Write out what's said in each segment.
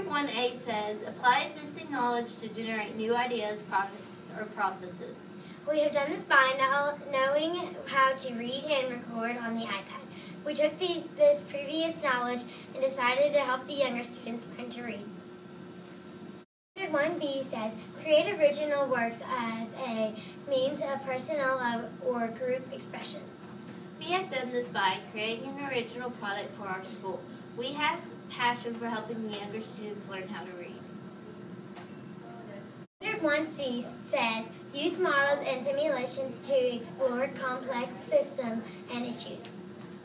Standard 1A says, apply existing knowledge to generate new ideas, projects, or processes. We have done this by knowing how to read and record on the iPad. We took this previous knowledge and decided to help the younger students learn to read. Standard 1B says, create original works as a means of personal or group expressions. We have done this by creating an original product for our school. We have passion for helping the younger students learn how to read. Standard 1C says, use models and simulations to explore complex systems and issues.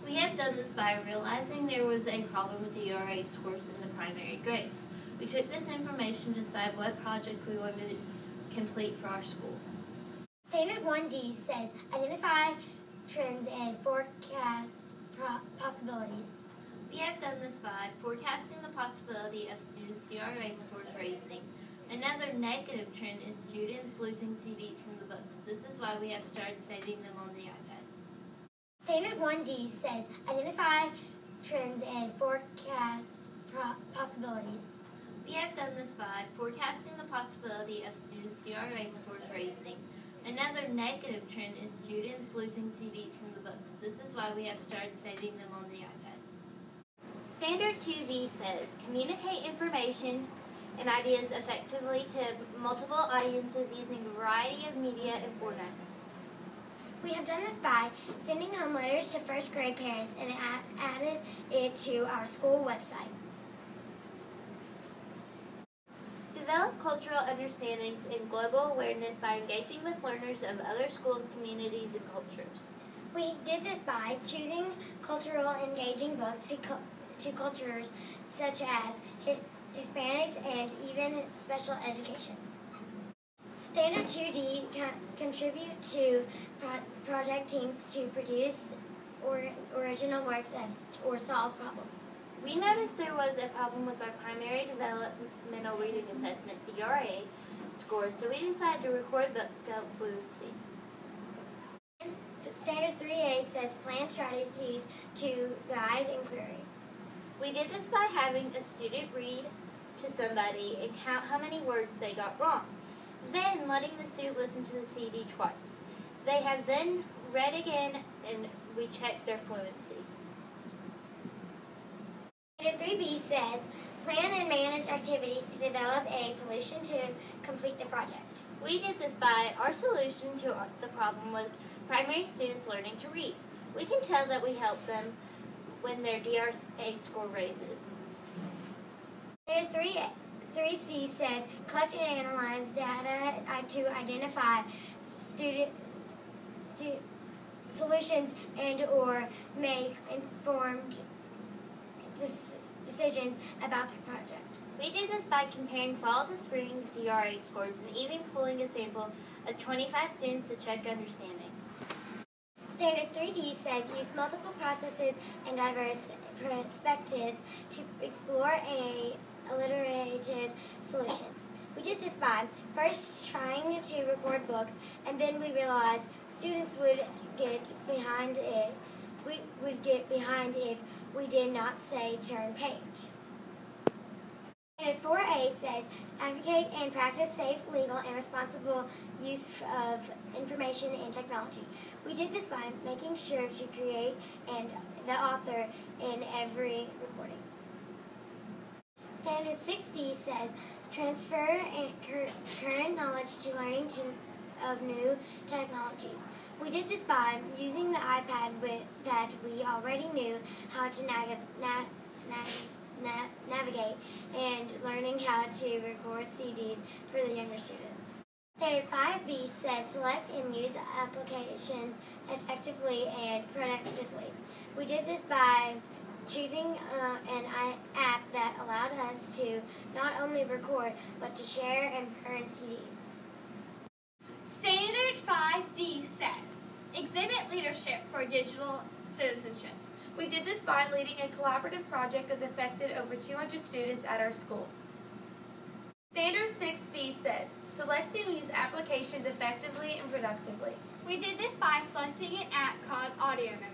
We have done this by realizing there was a problem with the URA scores in the primary grades. We took this information to decide what project we wanted to complete for our school. Standard 1D says, identify trends and forecast possibilities. We have done this by forecasting the possibility of students' CRA scores raising. Another negative trend is students losing CDs from the books. This is why we have started saving them on the iPad. Standard 1D says, identify trends and forecast possibilities. We have done this by forecasting the possibility of students' CRA scores raising. Another negative trend is students losing CDs from the books. This is why we have started saving them on the iPad. Standard 2B says, communicate information and ideas effectively to multiple audiences using a variety of media and formats. We have done this by sending home letters to first grade parents and added it to our school website. Develop cultural understandings and global awareness by engaging with learners of other schools, communities, and cultures. We did this by choosing cultural engaging books to cultures such as Hispanics and even special education. Standard 2D contribute to project teams to produce original works or solve problems. We noticed there was a problem with our primary developmental reading assessment, ERA, scores, so we decided to record books to help fluency. Standard 3A says plan strategies to guide inquiry. We did this by having a student read to somebody and count how many words they got wrong. Then letting the student listen to the CD twice. They have then read again and we checked their fluency. Standard 3B says, plan and manage activities to develop a solution to complete the project. We did this by, our solution to the problem was primary students learning to read. We can tell that we help them when their DRA score raises. Standard 3C says, collect and analyze data to identify solutions and or make informed decisions about the project. We did this by comparing fall to spring DRA scores and even pulling a sample of 25 students to check understanding. Standard 3D says use multiple processes and diverse perspectives to explore alliterative solutions. We did this by first trying to record books, and then we realized students would get behind if we did not say turn page. Standard 4A says advocate and practice safe, legal, and responsible use of information and technology. We did this by making sure to create and the author in every recording. Standard 6D says transfer current knowledge to learning of new technologies. We did this by using the iPad that we already knew how to navigate and learning how to record CDs for the younger students. Standard 5B says select and use applications effectively and productively. We did this by choosing an app that allowed us to not only record but to share and burn CDs. Standard 5D says, exhibit leadership for digital citizenship. We did this by leading a collaborative project that affected over 200 students at our school. Standard 6B says, select and use applications effectively and productively. We did this by selecting an app called Audio Memo.